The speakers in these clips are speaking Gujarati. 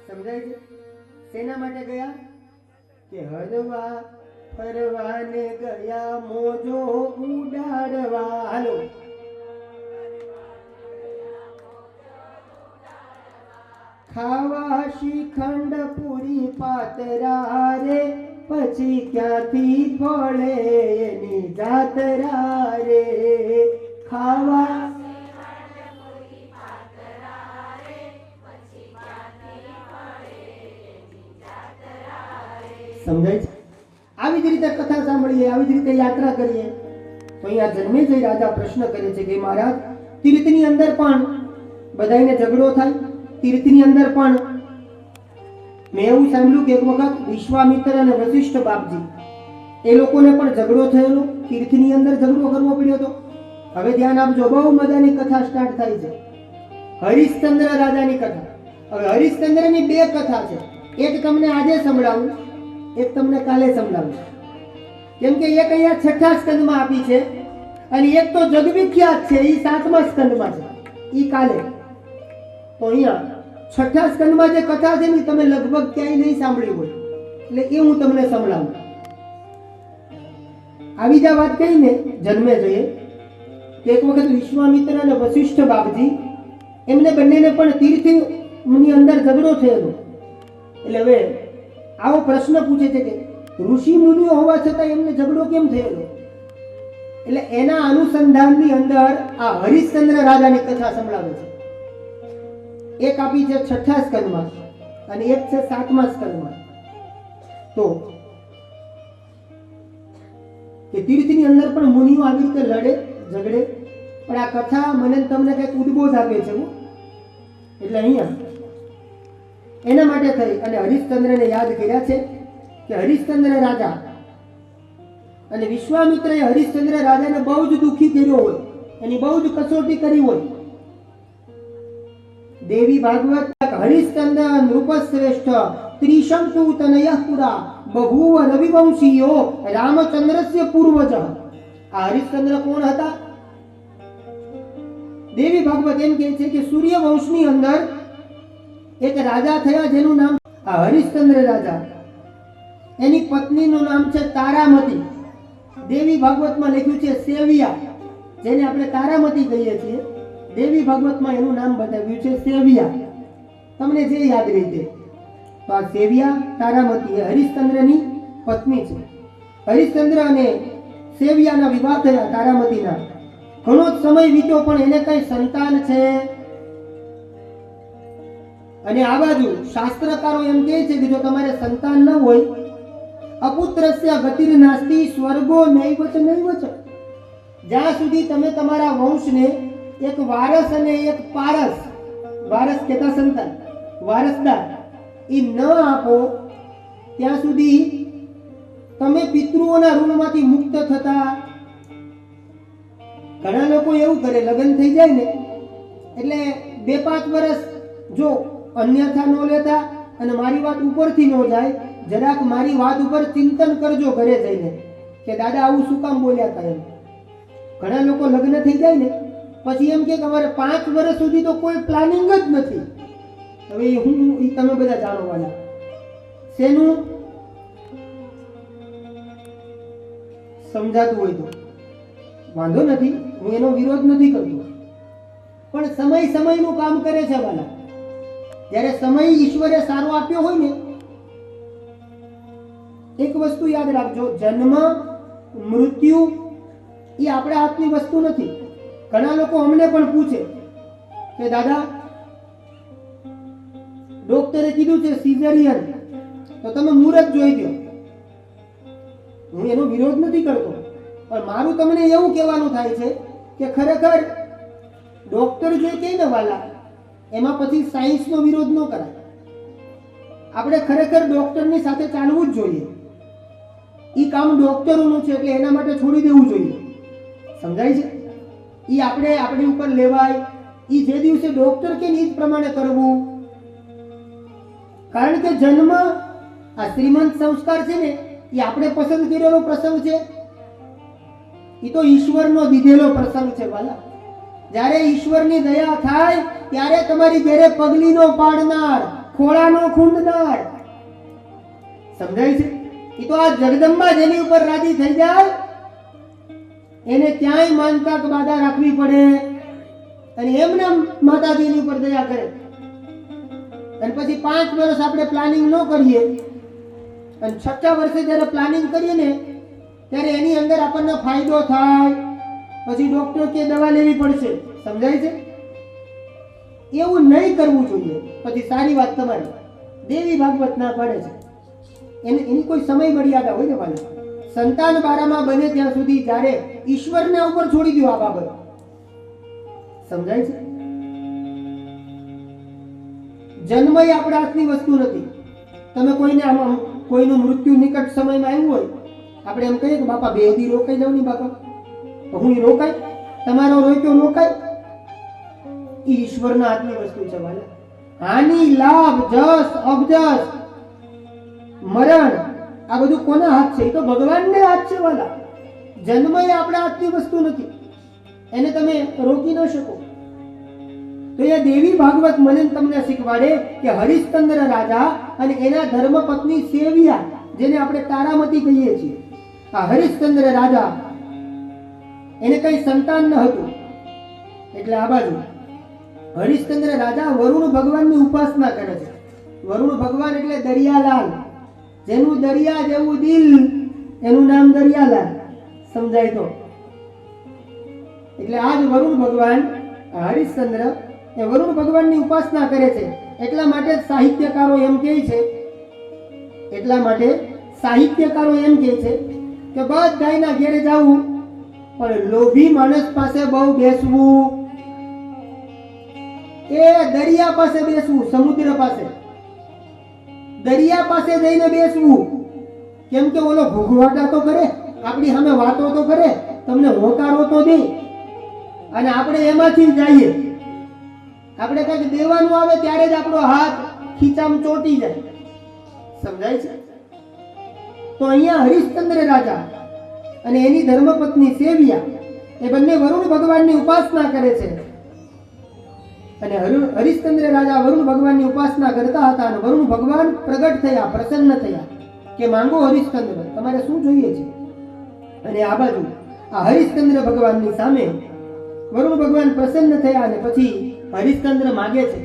સમજાય છે? શેના માટે ગયા? કે હરવા ફરવાને ગયા મોજો ઉડાડવા. હાલો, ખાવા શ્રીખંડ પૂરી પાતરા રે, પછી ક્યાંથી ફળે એની જાતરા રે. ખાવા સમજાય છે? આવી જ રીતે કથા સાંભળીએ, આવી જ રીતે યાત્રા કરીએ. તો અહીંયા જન્મેજય રાજા પ્રશ્ન કરે છે કે મહારાજ, તીર્થની અંદર પણ બધાને ઝઘડો થાય, તીર્થની અંદર પણ મેં એવું સાંભળ્યું કે એક વખત વિશ્વામિત્ર અને વશિષ્ઠ બાપજી એ લોકોને પણ ઝઘડો થયેલો, તીર્થની અંદર ઝઘડો કરવો પડ્યો હતો. હવે ધ્યાન આપજો, બહુ મજાની કથા સ્ટાર્ટ થાય છે. હરિશ્ચંદ્ર રાજાની કથા. હવે હરિશ્ચંદ્રની બે કથા છે, એક તમને આજે સંભળાવું, એક તમને કાલે સંભળાવું. કેમ કે એક અહીંયા 6થા સ્કંદમાં આપી છે અને એક તો જગવિખ્યાત છે, એ 7મા સ્કંદમાં છે, એ કાલે. તો અહીંયા 6થા સ્કંદમાં જે કથા છે ને તમે લગભગ ક્યાંય નહીં સાંભળી હોય, એટલે એ હું તમને સંભળાવું. આવી જ વાત કહીને જન્મે જઈએ કે એક વખત વિશ્વામિત્ર અને વશિષ્ઠ બાપજી એમને બંનેને પણ તીર્થની અંદર ઝઘડો થયેલો. એટલે હવે આવો પ્રશ્ન પૂછે છે કે ઋષિ મુનિઓ હોવા છતાં એમને ઝઘડો કેમ થયેલો? એટલે એના અનુસંધાનની અંદર આ હરિશ્ચંદ્ર રાજાની કથા સંભળાવે છે. એક આપી છે 6થા સ્કંદમાં અને એક છે 7મા સ્કંદમાં. તો કે તીર્થની અંદર પણ મુનિઓ આવી રીતે લડે, ઝઘડે, પણ આ કથા મને તમને કંઈક ઉદ્બોધ આપે છે. એટલે અહીંયા એના માટે થઈ અને હરિશ્ચંદ્રને યાદ કર્યા છે કે હરિશ્ચંદ્ર રાજા અને વિશ્વામિત્રએ હરિશ્ચંદ્ર રાજાને બહુ જ દુઃખી કર્યો હોય, એની બહુ જ કસોટી કરી હોય. દેવી ભાગવત હરિશ્ચંદ્ર નૃપશ્રેષ્ઠ ત્રિશંકુ તનયઃ પુરા બભૂવ રવિવંશીયો રામચંદ્રસ્ય પૂર્વજઃ. આ હરિશ્ચંદ્ર કોણ હતા? દેવી ભાગવત એમ કહે છે કે સૂર્યવંશની અંદર એક રાજા થયા જેનું નામ આ હરિશ્ચંદ્ર રાજા. એની પત્નીનું નામ છે તારામતી. દેવી ભાગવતમાં લખ્યું છે સેવિયા, જેને આપણે તારામતી કહીએ છીએ. દેવી ભાગવતમાં એનું નામ બતાવ્યું છે સેવિયા. તમને જે યાદ રીતે તો આ સેવિયા તારામતી એ હરિશ્ચંદ્રની પત્ની છે. હરિશ્ચંદ્ર અને સેવિયાના વિવાહ થયા તારામતીના. ઘણો જ સમય વીત્યો પણ એને કઈ સંતાન છે. અને આ બાજુ શાસ્ત્રકારો એમ કહે છે કે જો તમારે સંતાન ન હોય, અપુત્રસ્ય ગતિર નાસ્તિ સ્વર્ગો નૈવચ નૈવચ. જ્યાં સુધી તમે તમારા વંશને એક વારસ અને એક પારસ, વારસ કહેતા સંતાન, વારસદાર એ ન આપો ત્યાં સુધી તમે પિતૃઓના ઋણમાંથી મુક્ત થતા. ઘણા લોકો એવું કરે, લગ્ન થઈ જાય ને એટલે 2-5 વર્ષ જો અન્યથા ન લેતા અને મારી વાત ઉપરથી ન જાય, જરાક મારી વાત ઉપર ચિંતન કરજો ઘરે જઈને કે દાદા આવું શું કામ બોલ્યા હતા એમ. ઘણા લોકો લગ્ન થઈ જાય ને પછી એમ કે અમારે 5 વર્ષ સુધી તો કોઈ પ્લાનિંગ જ નથી. હવે તમે બધા જાણો વાલા શેનું સમજાતું હોય તો વાંધો નથી, હું એનો વિરોધ નથી કરતો, પણ સમય સમયનું કામ કરે છે વાલા. જ્યારે સમય ઈશ્વરે સારો આપ્યો હોય ને, એક વસ્તુ યાદ રાખજો, જન્મ મૃત્યુ એ આપણા હાથની વસ્તુ નથી. ઘણા લોકો અમને પણ પૂછે કે દાદા ડોક્ટરે કીધું છે સિઝેરિયન, તો તમે મુહૂર્ત જોઈ દો. હું એનો વિરોધ નથી કરતો, પણ મારું તમને એવું કહેવાનું થાય છે કે ખરેખર ડોક્ટર જે કહે ને વાલા, એમાં પછી સાયન્સનો વિરોધ ન કરાય. આપણે ખરેખર ડોક્ટરની સાથે ચાલવું જ જોઈએ. એ કામ ડોક્ટરોનું છે એટલે એના માટે છોડી દેવું જોઈએ. સમજાય છે? એ આપણે આપણી ઉપર લેવાય, એ જે દિવસે ડોક્ટર કે એ જ પ્રમાણે કરવું. કારણ કે જન્મ આ શ્રીમંત સંસ્કાર છે ને એ આપણે પસંદ કરેલો પ્રસંગ છે, એ તો ઈશ્વરનો દીધેલો પ્રસંગ છે વાલા. જ્યારે ઈશ્વરની દયા થાય ત્યારે તમારી ઘરે પગલીનો પાડનાર, ખોળાનો ખૂંદનાર. સમજાય છે? એ તો આ જગદંબા જેની ઉપર રાજી થઈ જાય એને ક્યાંય માનતા કે બાધા રાખવી પડે અને એમને માતાજીની ઉપર દયા કરે. અને પછી 5 વર્ષ આપણે પ્લાનિંગ ન કરીએ અને 6 વર્ષે જ્યારે પ્લાનિંગ કરીએ ને ત્યારે એની અંદર આપણને ફાયદો થાય, પછી ડોક્ટર કે દવા લેવી પડશે. સમજાય છે? એવું નહીં કરવું જોઈએ. પછી સારી વાત તમારી દેવી ભાગવત ના પાડે છે. એની કોઈ સમય મર્યાદા હોય ને વાલા. સંતાન બારામાં બને ત્યાં સુધી જ્યારે ઈશ્વરના ઉપર છોડી દો આ બાબત. સમજાય છે? જન્મ એ આપણા હાથની વસ્તુ નથી. તમે કોઈને કોઈનું મૃત્યુ નિકટ સમયમાં આવ્યું હોય, આપણે એમ કહીએ કે બાપા 2 દી રોકાઈ જાવ ને બાપા, તો હું રોકાય? તમારો રોક્યો રોકાય? એ ઈશ્વરના હાથની વસ્તુ છે વાલા. હાનિ, લાભ, જસ, અબજસ, મરણ આ બધું કોના હાથ છે? એ તો ભગવાનને હાથ છે વાલા. જન્મ એ આપણા હાથની વસ્તુ નથી, એને તમે રોકી ન શકો. તો એ દેવી ભાગવત મને તમને શીખવાડે કે હરિશ્ચંદ્ર રાજા અને એના ધર્મપત્ની સેવિયા, જેને આપણે તારામતી કહીએ છીએ, આ હરિશ્ચંદ્ર રાજા એને કઈ સંતાન ન હતું. એટલે આ બાજુ હરિશ્ચંદ્ર રાજા વરુણ ભગવાનની ઉપાસના કરે છે. વરુણ ભગવાન એટલે દરિયાલાલ, જેનું દરિયા જેવું દિલ એનું નામ દરિયાલાલ. સમજાય તો? એટલે આજ વરુણ ભગવાન હરિશ્ચંદ્ર એ વરુણ ભગવાનની ઉપાસના કરે છે. એટલા માટે સાહિત્યકારો એમ કહે છે કે બધાયના ઘેરે જવું પણ લોભી માણસ પાસે બહુ બેસવું, એ દરિયા પાસે બેસવું, સમુદ્ર પાસે, દરિયા પાસે જઈને બેસવું. કેમ કે ઓલો ભૂગવાટા તો કરે, આપણી સામે વાતો તો કરે, તમને હોકારો તો દે, અને આપણે એમાંથી જઈએ. આપણે કંઈક દેવાનું આવે ત્યારે જ આપણો હાથ ખીચામાં ચોટી જાય. સમજાય છે? તો અહીંયા હરિશ્ચંદ્ર રાજા અને એની ધર્મપત્ની સેવિયા એ બંને વરુણ ભગવાનની ઉપાસના કરે છે. અને હરિશ્ચંદ્ર રાજા વરુણ ભગવાનની ઉપાસના કરતા હતા અને વરુણ ભગવાન પ્રગટ થયા, પ્રસન્ન થયા કે માંગો હરિશ્ચંદ્ર, તમારે શું જોઈએ છે? અને આ બાજુ આ હરિશ્ચંદ્ર ભગવાનની સામે વરુણ ભગવાન પ્રસન્ન થયા અને પછી હરિશ્ચંદ્ર માગે છે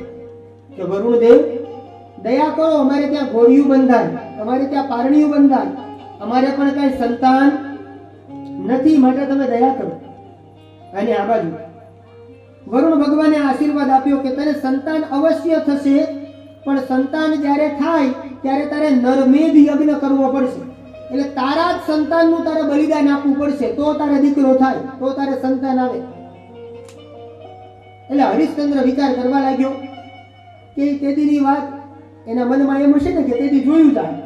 કે વરુણ દેવ દયા કરો, અમારે ત્યાં ગોળિયું બંધાય, અમારે ત્યાં પારણિયું બંધાય, અમારે પણ કઈ સંતાન નથી, માટે તમે દયા કરો. અને આ બાજુ વરુણ ભગવાને આશીર્વાદ આપ્યો કે તને સંતાન અવશ્ય થશે, પણ સંતાન જ્યારે થાય ત્યારે તારે નરમેધ યજ્ઞ કરવો પડશે. એટલે તારા જ સંતાનનું તારે બલિદાન આપવું પડશે, તો તારે દીકરો થાય, તો તારે સંતાન આવે. એટલે હરિશ્ચંદ્ર વિચાર કરવા લાગ્યો કે તેદીની વાત એના મનમાં એમ હશે ને કે તેદી જોયું જાય.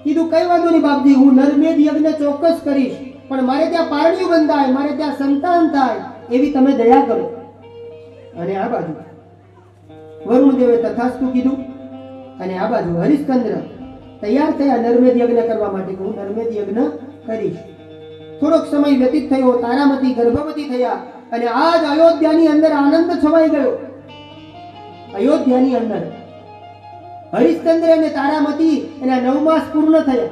કીધું કઈ વાંધો નહીં બાપજી, હું નરમેધ યજ્ઞ ચોક્કસ કરીશ, પણ મારે ત્યાં પારણિયું બંધાય, મારે ત્યાં સંતાન થાય એવી તમે દયા કરો. અને આ બાજુ વરુણ દેવે તથાસ્તુ કીધું. અને આ બાજુ હરિશ્ચંદ્ર તૈયાર થયા નરમેધ યજ્ઞ કરવા માટે, હું નરમેધ યજ્ઞ કરીશ. થોડોક સમય વ્યતીત થયો, તારામતી ગર્ભવતી થયા અને આજ અયોધ્યાની અંદર આનંદ છવાઈ ગયો. અયોધ્યાની અંદર હરિશ્ચંદ્ર અને તારામતી એના 9 માસ પૂર્ણ થયા.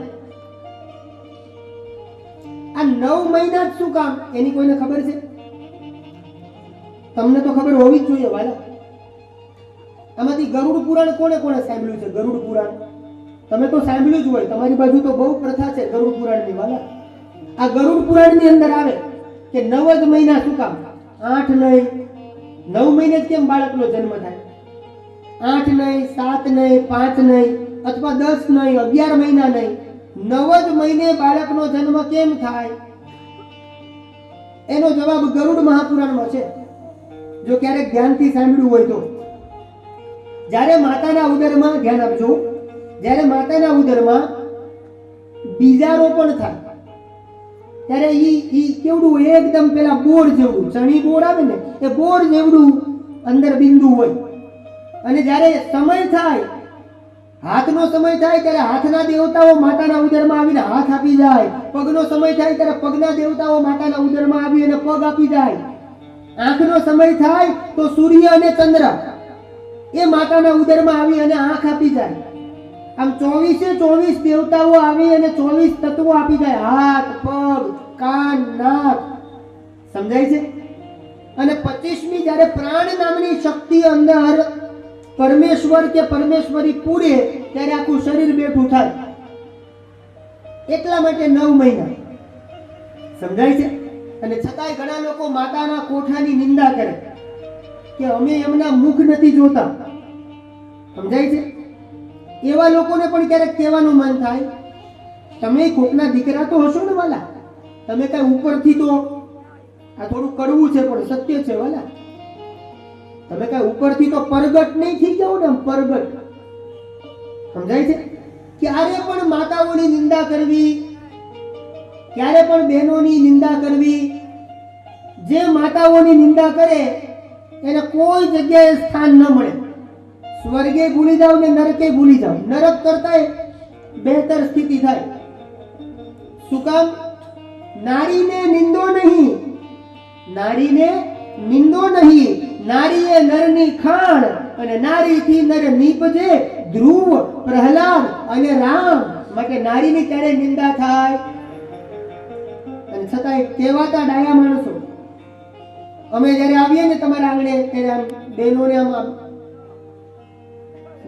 આ 9 મહિના જ શું કામ એની કોઈને ખબર છે? તમને તો ખબર હોવી જ જોઈએ વાલા. આમાંથી ગરુડ પુરાણ કોને કોને સાંભળ્યું છે? ગરુડ પુરાણ તમે તો સાંભળ્યું જ હોય, તમારી બાજુ તો બહુ પ્રથા છે ગરુડ પુરાણની વાલા. આ ગરુડ પુરાણની અંદર આવે કે 9 જ મહિના શું કામ? 8 નહીં, 9 મહિને જ કેમ બાળકનો જન્મ થાય? 8 નહીં, 7 નહીં, 5 નહીં, અથવા 10 નહીં, 11 મહિના નહીં, 9 જ મહિને બાળકનો જન્મ કેમ થાય? એનો જવાબ ગરુડ મહાપુરાણમાં છે. જો ક્યારેક ધ્યાનથી સાંભળ્યું હોય તો, જ્યારે માતાના ઉદરમાં, ધ્યાન આપજો, જ્યારે માતાના ઉદરમાં બીજારોપણ થાય ત્યારે ઈ કેવડું એકદમ પેલા બોર જેવડું, ચણી બોર આવે ને એ બોર જેવડું અંદર બિંદુ હોય. અને જ્યારે સમય થાય, હાથનો સમય થાય ત્યારે હાથના દેવતાઓ માતાના ઉદરમાં આવીને હાથ આપી જાય. પગનો સમય થાય ત્યારે પગના દેવતાઓ માતાના ઉદરમાં આવી અને પગ આપી જાય. આંખનો સમય થાય તો સૂર્ય અને ચંદ્ર એ માતાના ઉદરમાં આવી અને આંખ આપી જાય. આમ 24 દેવતાઓ આવી અને 24 તત્વો આપી જાય, હાથ, પગ, કાન, નાક. સમજાય છે? અને 25મી જ્યારે પ્રાણ નામની શક્તિ અંદર પરમેશ્વર કે પરમેશ્વરી પૂરે ત્યારે આખું શરીર બેઠું થાય. એટલા માટે 9 મહિના. સમજાય છે? અને છતાંય ઘણા લોકો માતાના કોઠાની નિંદા કરે કે અમે એમના મુખ નથી જોતા. સમજાય છે? એવા લોકોને પણ ક્યારેક કહેવાનું મન થાય, તમે કોકના દીકરા તો હશો ને વાલા, તમે કઈ ઉપરથી તો, આ થોડું કડવું છે પણ સત્ય છે વાલા, તમે કઈ ઉપરથી તો પરગટ નહીં થઈ જાઓ ને, પરગટ. સમજાય છે? ક્યારે પણ માતાઓની નિંદા કરવી, ક્યારે પણ બહેનોની નિંદા કરવી, જે માતાઓની નિંદા કરે એને કોઈ જગ્યાએ સ્થાન ન મળે. સ્વર્ગે ભૂલી જાવ ને નરકે ભૂલી જાવ, નરક કરતા બહેતર સ્થિતિ થાય. શું કામ? નારીને નિંદો નહીં, નારીને નિંદો નહીં, નારીએ નરની ખાણ અને નારીથી નર નીપજે, ધ્રુવ, પ્રહલાદ અને રામ. માટે નારીની ક્યારે નિંદા થાય? અને છતાંય કહેવાતા ડાયા માણસો, અમે જ્યારે આવીએ ને તમારા આંગણે ત્યારે આમ બહેનોને આમ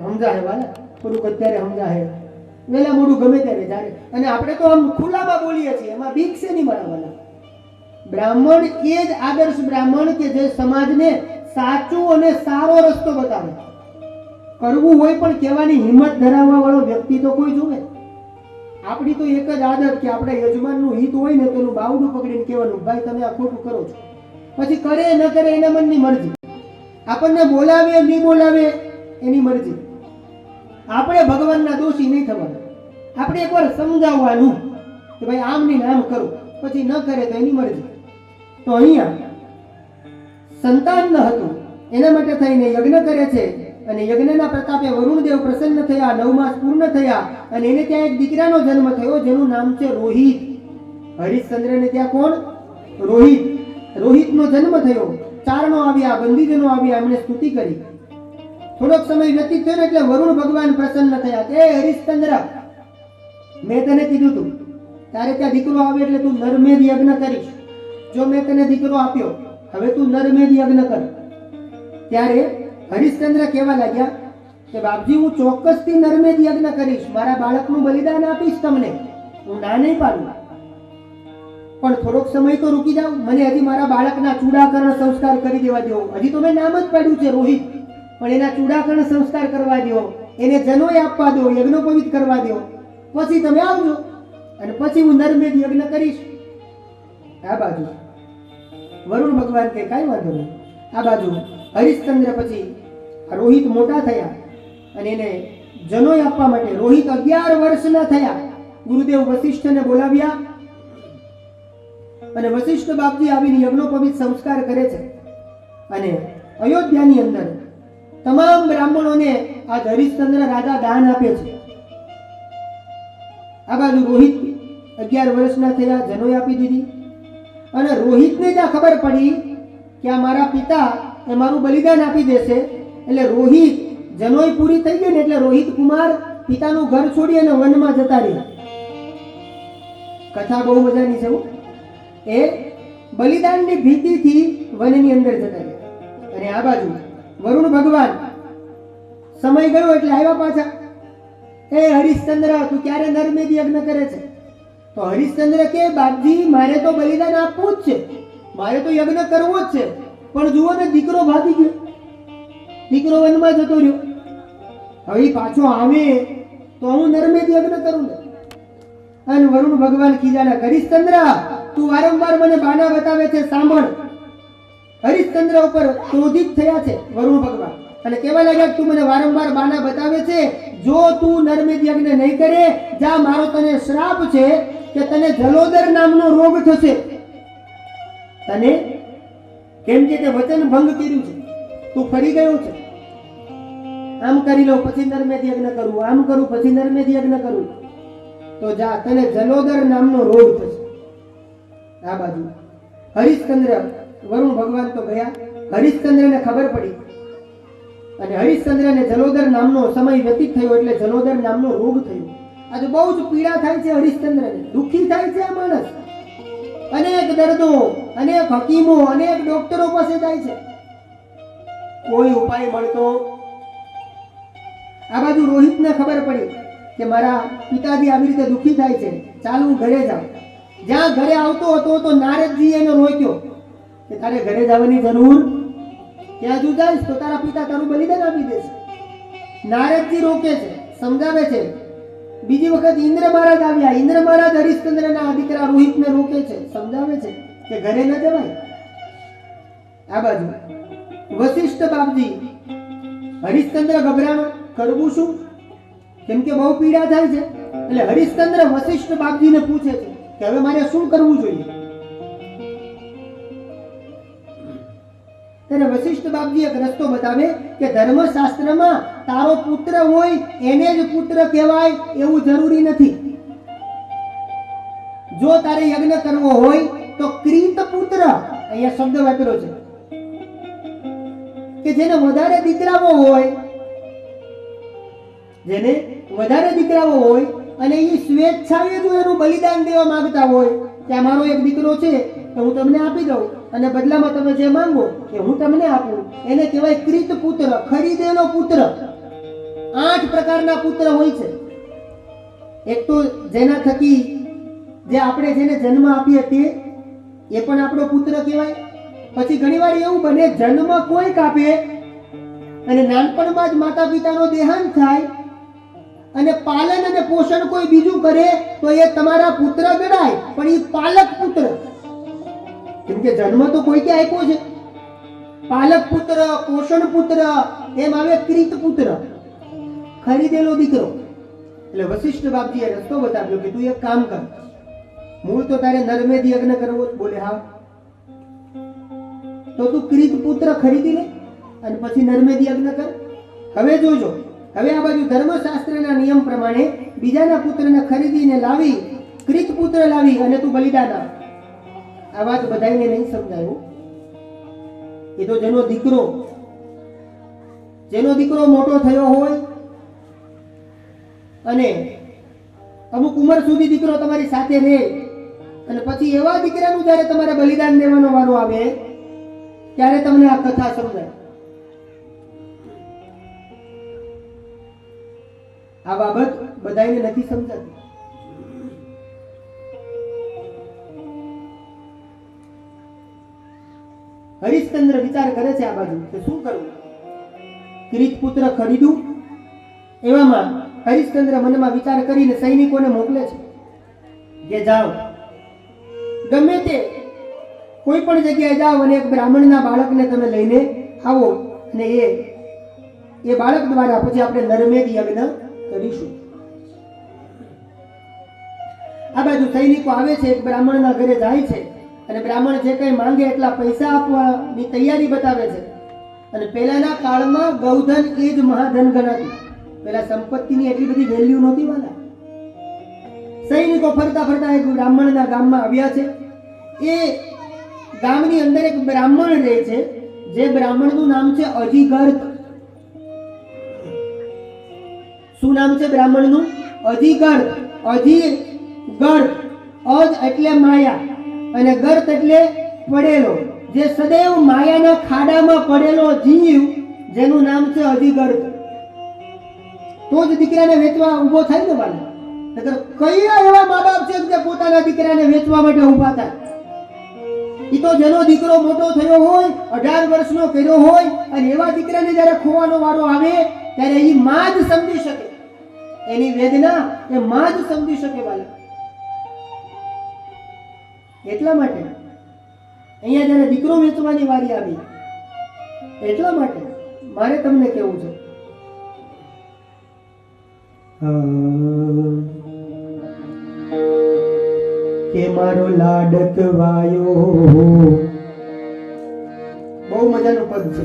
સમજાય વાલા, થોડુંક અત્યારે સમજાય, વેલા મોડું ગમે ત્યારે જ્યારે. અને આપણે તો આમ ખુલ્લામાં બોલીએ છીએ, એમાં બીક છે નહીં મારા વાલા. બ્રાહ્મણ એ જ આદર્શ બ્રાહ્મણ કે જે સમાજને સાચું અને સારો રસ્તો બતાવે. કરવું હોય પણ કહેવાની હિંમત ધરાવવા વાળો વ્યક્તિ તો કોઈ જોવે. આપણી તો એક જ આદત કે આપણે યજમાનનું હિત હોય ને તેનું બાવડું પકડીને કહેવાનું, ભાઈ તમે આ ખોટું કરો છો. પછી કરે ન કરે એના મનની મરજી, આપણને બોલાવે નહીં બોલાવે એની મરજી. આપણે ભગવાનના દોષી નહીં થવાના. આપણે એકવાર સમજાવવાનું કે ભાઈ આમ નહીં આમ કરો, પછી ન કરે તો એની મરજી. તો અહીંયા સંતાન ન હતું એના માટે થઈને યજ્ઞ કરે છે અને યજ્ઞના પ્રતાપે વરુણદેવ પ્રસન્ન થયા, 9 માસ પૂર્ણ થયા અને એને ત્યાં એક દીકરાનો જન્મ થયો જેનું નામ છે રોહિત. હરિશ્ચંદ્રને ત્યાં કોણ? રોહિત. રોહિતનો જન્મ થયો. ચારણો આવ્યા, બંદીજનો આવ્યા, એમણે સ્તુતિ કરી. થોડોક સમય વ્યતીત થયો એટલે વરુણ ભગવાન પ્રસન્ન થયા કે હરિશ્ચંદ્ર, મેં તને કીધું તું તારે ત્યાં દીકરો આવે એટલે તું નરમેદ યજ્ઞ કરીશ. જો મેં તને દીકરો આપ્યો, હવે તું નરમેદ યજ્ઞ કર. ત્યારે હરિશ્ચંદ્ર કહેવા લાગ્યા કે બાપજી હું ચોક્કસથી નરમેદ યજ્ઞ કરીશ, મારા બાળકનું બલિદાન આપીશ તમને, હું ના નહીં પાડું. પણ થોડોક સમય તો રૂકી જાઓ, મને હજી મારા બાળકના ચૂડાકરણ સંસ્કાર કરી દેવા દો. હજી તો મેં નામ જ પાડ્યું છે રોહિત, પણ એના ચૂડાકરણ સંસ્કાર કરવા દો, એને જનોય આપવા દો, યજ્ઞોપવિત કરવા દો, પછી તમે આવજો અને પછી હું નરમેદ યજ્ઞ કરીશ. આ બાજુ વરુણ ભગવાન કે કાંઈ વાંધો નહીં. આ બાજુ હરિશ્ચંદ્ર પછી રોહિત મોટા થયા અને એને જનોય આપવા માટે રોહિત 11 વર્ષના થયા. ગુરુદેવ વશિષ્ઠને બોલાવ્યા અને વશિષ્ઠ બાપજી આવીને યજ્ઞોપવિત સંસ્કાર કરે છે અને અયોધ્યાની અંદર તમામ બ્રાહ્મણોને આ હરિશ્ચંદ્ર રાજા દાન આપે છે. આ બાજુ રોહિત 11 વર્ષના થયા, જનોય આપી દીધી અને રોહિતને જ્યાં ખબર પડી કે આ મારા પિતા એ મારું બલિદાન આપી દેશે એટલે રોહિત જનોય પૂરી થઈ ગઈ ને એટલે રોહિત કુમાર પિતાનું ઘર છોડી અને વનમાં જતા રહ્યા. કથા બહુ મજાની છે. એ બલિદાનની ભીતિથી વનની અંદર જતા રહ્યા અને આ બાજુ વરુણ ભગવાન સમય ગયો એટલે આવ્યા પાછા. એ હરિશ્ચંદ્ર તું ક્યારે નરમેદ યજ્ઞ કરે છે? તો હરિશ્ચંદ્ર કે બાપજી મારે તો બલિદાન આપવું જ છે, મારે તો યજ્ઞ કરવો જ છે, પણ જુઓ ને દીકરો ભાગી ગયો, દીકરો વનમાં જતો રહ્યો, હવે પાછો આવે તો હું નરમેદ યજ્ઞ કરું ને. અને વરુણ ભગવાન ખીજાણા, હરિશ્ચંદ્ર તું વારંવાર મને બાના બતાવે છે, સાંભળ. હરિશ્ચંદ્ર ઉપર ક્રોધિત થયા છે વરુણ ભગવાન અને કહેવા લાગ્યા તું મને વારંવાર બાના બતાવે છે, જો તું નરમેદ યજ્ઞ નહીં કરે જા, મારો તને શ્રાપ છે કે તને જલોદર નામનો રોગ થશે. તને કેમ કે તે વચન ભંગ કર્યું છે, તું ફરી ગયો છે. આમ કરી લો પછી નરમેદ યજ્ઞ કરું, આમ કરું પછી નરમેદ યજ્ઞ કરું, તો જા તને જલોદર નામનો રોગ થશે. આ બાજુ હરિશ્ચંદ્ર વરુણ ભગવાન તો ગયા. હરિશ્ચંદ્રને ખબર પડી અને હરિશ્ચંદ્રને જલોદર નામનો સમય વ્યતીત થયો એટલે જલોદર નામનો રોગ થયો. આજે બહુ જ પીડા થાય છે હરિશ્ચંદ્રને, દુઃખી થાય છે આ માણસ. અનેક દર્દો, અનેક હકીમો, અનેક ડોક્ટરો પાસે જાય છે, કોઈ ઉપાય મળતો. આ બાજુ રોહિતને ખબર પડી કે મારા પિતાજી આવી રીતે દુઃખી થાય છે, ચાલ હું ઘરે જાઉં. જ્યાં ઘરે આવતો હતો તો નારદજી એને રોક્યો કે તારે ઘરે જવાની જરૂર, ત્યાં તું જઈશ તો તારા પિતા તારું બલિદાન આપી દેશે. નારદજી રોકે છે, સમજાવે છે. બીજી વખત ઇન્દ્ર મહારાજ આવ્યા. ઇન્દ્ર મહારાજ હરિશ્ચંદ્રના દીકરા રોહિતને રોકે છે, સમજાવે છે કે ઘરે ન જવાય. આ બાજુ વશિષ્ઠ બાપજી, હરિશ્ચંદ્ર ગભરાણો, કરવું શું? કેમ કે બહુ પીડા થાય છે. એટલે હરિશ્ચંદ્ર વશિષ્ઠ બાપજીને પૂછે છે કે હવે મારે શું કરવું જોઈએ? ત્યારે વશિષ્ઠ બાપજી એક રસ્તો બતાવે કે ધર્મશાસ્ત્રમાં તારો પુત્ર હોય એને જ પુત્ર કહેવાય એવું જરૂરી નથી. જો તારે યજ્ઞ કરવો હોય તો ક્રીત પુત્ર, અહીંયા શબ્દ વાપર્યો છે કે જેને વધારે દીકરાઓ હોય, જેને વધારે દીકરાઓ હોય અને એ સ્વેચ્છાએ જો એનું બલિદાન દેવા માંગતા હોય કે આ મારો એક દીકરો છે તો હું તમને આપી દઉં અને બદલામાં તમે જે માંગો કે હું તમને આપું, એને કહેવાય ક્રીત પુત્ર, ખરીદેલો પુત્ર. 8 પ્રકારના પુત્ર હોય છે. એક તો જેના થકી જે આપણે જેને જન્મ આપીએ તે, એ પણ આપણો પુત્ર કહેવાય. પછી ઘણીવાર એવું બને જન્મ કોઈક આપે અને નાનપણમાં જ માતા પિતાનો દેહાંત થાય અને પાલન અને પોષણ કોઈ બીજું કરે તો એ તમારા પુત્ર ગણાય, પણ એ પાલક પુત્ર. કેમ કે જન્મ તો કોઈ કે આપ્યો છે. પાલક પુત્ર, પોષણ પુત્ર, એમ આવે ક્રીત પુત્ર, ખરીદેલો દીકરો. એટલે વશિષ્ઠ બાપજીએ રસ્તો બતાવ્યો કે તું એક કામ કર, મૂળ તો તારે નરમેદ યજ્ઞ કરવો. બોલે હા, તો તું ક્રીત પુત્ર ખરીદી લે અને પછી નરમેદ યજ્ઞ કર. હવે જોજો, હવે આ બાજુ ધર્મશાસ્ત્રના નિયમ પ્રમાણે બીજાના પુત્રને ખરીદીને લાવી, ક્રીત પુત્ર લાવી અને તું બલિદાન આપ. આ વાત બધાને નહીં સમજાયું. એ તો જેનો દીકરો મોટો થયો હોય અને અમુક ઉંમર સુધી દીકરો તમારી સાથે રહે અને પછી એવા દીકરાનું જ્યારે તમારે બલિદાન દેવાનો વારો આવે ત્યારે તમને આ કથા સમજાય. આ બાબત બધાને નથી સમજાતી. હરિશ્ચંદ્ર વિચાર કરે છે આ બાજુ કે શું કરવું, ક્રીત પુત્ર ખરીદું. એવામાં હરિશ્ચંદ્ર મનમાં વિચાર કરીને સૈનિકોને મોકલે છે કે જાઓ, ગમે તે કોઈ પણ જગ્યાએ જાઓ અને એક બ્રાહ્મણના બાળકને તમે લઈને આવો અને એ બાળક દ્વારા પછી આપણે નરમેદ યજ્ઞ કરીશું. આ બાજુ સૈનિકો આવે છે, એક બ્રાહ્મણના ઘરે જાય છે અને બ્રાહ્મણ જે કંઈ માંગે એટલા પૈસા આપવાની તૈયારી બતાવે છે. અને પહેલાના કાળમાં ગૌધન એ જ મહાધન ગણાતું. પેલા સંપત્તિની એટલી બધી વેલ્યુ નહોતી વાલા. સૈનિકો ફરતા ફરતા એક બ્રાહ્મણના ગામમાં આવ્યા છે. એ ગામની અંદર એક બ્રાહ્મણ રહે છે, જે બ્રાહ્મણનું નામ છે અજીગર્ત. શું નામ છે બ્રાહ્મણનું? અજીગર્ત. અજીગર્ત, અજ એટલે માયા અને ગર્ત એટલે પડેલો, જે સદૈવ માયાના ખાડામાં પડેલો જીવ, જેનું નામ છે અજીગર્ત. તો જ દીકરાને વેચવા ઊભો થાય ને વાલા. નકર કયા એવા મા બાપ છે જે પોતાના દીકરાને વેચવા માટે ઊભા થાય? એ તો જેનો દીકરો મોટો થયો હોય, 18 વર્ષનો કર્યો હોય અને એવા દીકરાને જ્યારે ખોવાનો વારો આવે ત્યારે એ માં જ સમજી શકે એની વેદના, એ માં જ સમજી શકે વાલા. એટલા માટે અહીંયા જ્યારે દીકરો વેચવાની વારી આવી, એટલા માટે મારે તમને કહેવું છે કે મારો લાડકવાયો, બહુ મજાનું પદ છે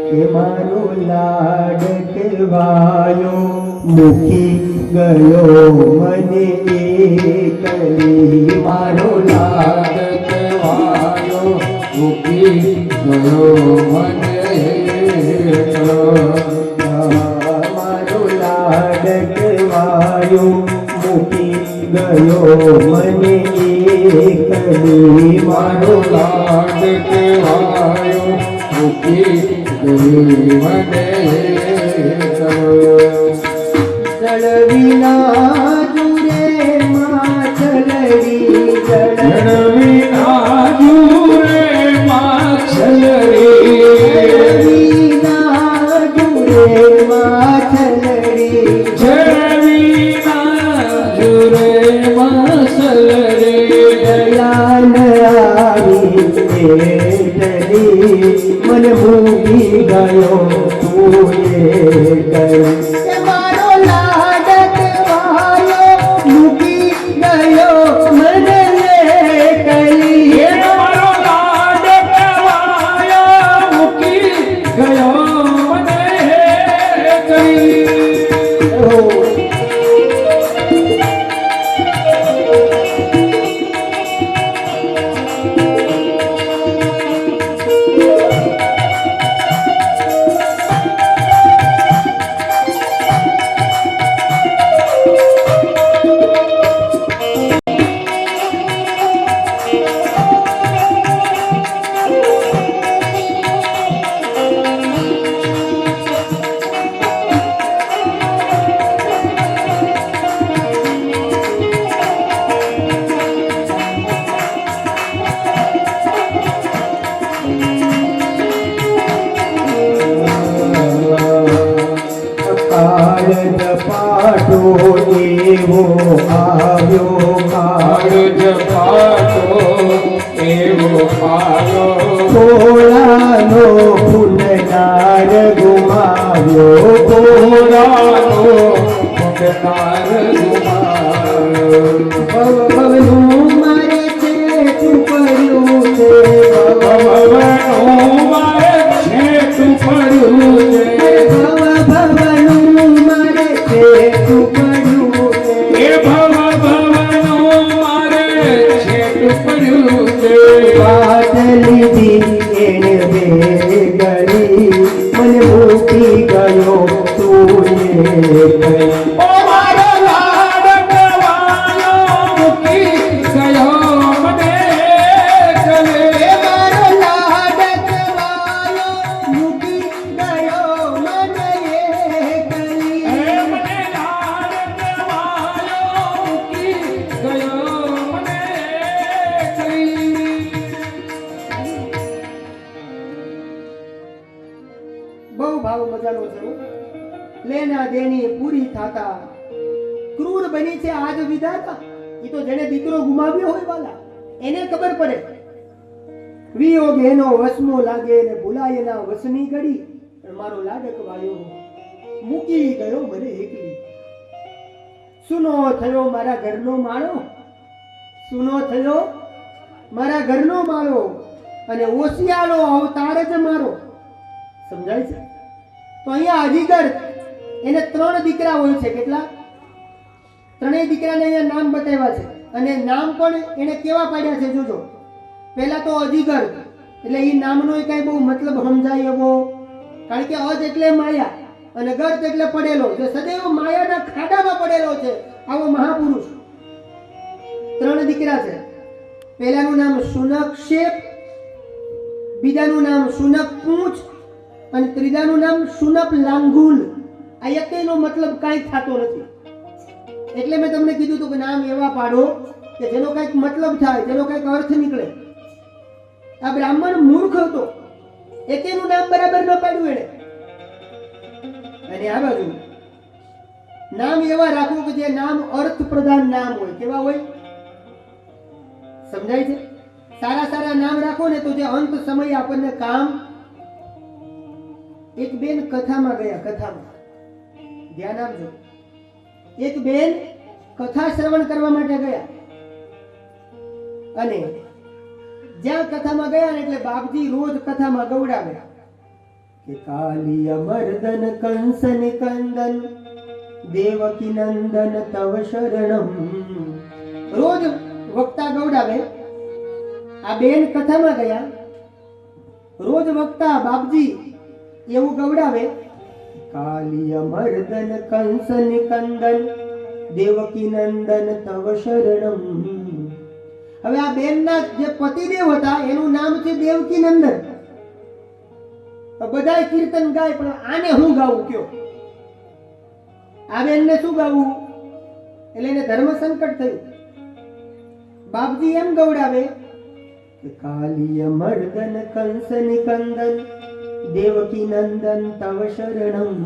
કે મારો લાડકવાયો મૂકી ગયો મને એકલી. મારો લાડકવાયો મૂકી ગયો મને મારો લાડકવાયો મૂકી ગયો મને એકલી. મારો લાડ કહેવાયો મૂકી ગઈ મને જળવિના જુરે માછલડી જળવિના જુરે માછલડી જળવિના જુરે માછલડી જળવિના જુરે માછલડી દયાન આવી એટલી મને મૂકી ગયો તું એકલી. મારો લાડકવાયો મૂકી ગયો મને એકલી. મારો લાડ કહેવાયો મૂકી ગયો મને એકલી. કાળજ પાટો એવો આવ્યો કાળજ પાટો એવો આવ્યો ભોળાનો ફૂલનાર ગુમાવ્યો ભોળાનો ફૂંકનાર ગુમાવ્યો ભવનું મારે છે ટુકડ્યું છે ભવનો મારે છેટું પડ્યું છે ભવનું મારે છે ટુકડ્યું છે એ ભવનો મારે છેટું પડ્યું છે વાત લીધી એને બેગડી મને મૂકી ગયો તું એકલી. ઓ મારો લાડ કહેવાયો મૂકી ગયો મને એકલી. મારો લાડકવાયો મૂકી ગયો મને એકલી. એ મને લાડ કહેવાયો મૂકી ગયો મને એકલી. બહુ ભાવ મજાનો છે હો. લેના દેની પૂરી થાતા ક્રૂર બની છે આજ વિધાતા. એ તો જેને દીકરો ગુમાવ્યો હોય વાલા એને ખબર પડે. વિયોગ એનો વસમો લાગે ને ભૂલાય ના વસની ઘડી. પણ મારો લાડકવાયો મૂકી ગયો મને એકલી. સુનો થયો મારા ઘરનો માળો, સુનો થયો મારા ઘરનો માળો અને ઓશિયાળો અવતાર જ મારો. સમજાય છે? તો અહીંયા અજીગર એને 3 દીકરા હોય છે. કેટલા? 3 દીકરાને અહીંયા નામ બતાવ્યા છે અને નામ પણ એને કેવા પાડ્યા છે જોજો. પહેલા તો અજીગર એટલે એ નામનો કઈ બહુ મતલબ સમજાય એવો, કારણ કે અજ એટલે માયા અને ગર્ત એટલે પડેલો, જે સદૈવ માયાના ખાડામાં પડેલો છે આવો મહાપુરુષ. 3 દીકરા છે. પહેલાનું નામ શુનકશેપ, બીજાનું નામ શુનક પૂંછ અને ત્રીજાનું નામ શુનક લાંગુલ. આ એકનો મતલબ કાંઈ થતો નથી. એટલે મેં તમને કીધું હતું કે નામ એવા પાડો કે જેનો કંઈક મતલબ થાય, જેનો કંઈક અર્થ નીકળે. આ બ્રાહ્મણ મૂર્ખ હતો, એકેનું નામ બરાબર ન પાડ્યું એને. અને આ બાજુ નામ એવા રાખવું કે જે નામ અર્થ પ્રધાન નામ હોય. કેવા હોય? સમજાય છે? સારા સારા નામ રાખો ને તો જે અંત સમય આપણને કામ. એક બેન કથામાં ગયા, કથામાં ધ્યાન આપજો. એક બેન કથા શ્રવણ કરવા માટે ગયા અને જ્યાં કથામાં ગયા ને એટલે બાપજી રોજ કથામાં ગવડાવે કે કાલિય મર્દન કંસ નિકંદન દેવકી નંદન તવ શરણમ. રોજ વક્તા ગવડાવે. આ બેન કથામાં ગયા, રોજ વક્તા બાપજી એવું ગવડાવે કાલિય મર્દન કંસ નિકંદન દેવકી નંદન તવ શરણમ. હવે આ બેનના જે પતિદેવ હતા એનું નામ છે દેવકી નંદન. બધાય કીર્તન ગાય પણ આને હું ગાવું કયો? આ બેનને શું ગાવું? એટલે એને ધર્મ સંકટ થયું. બાપજી એમ ગવડાવે કે કાલિય મર્દન કંસ નિકંદન દેવકી નંદન તવ શરણમ.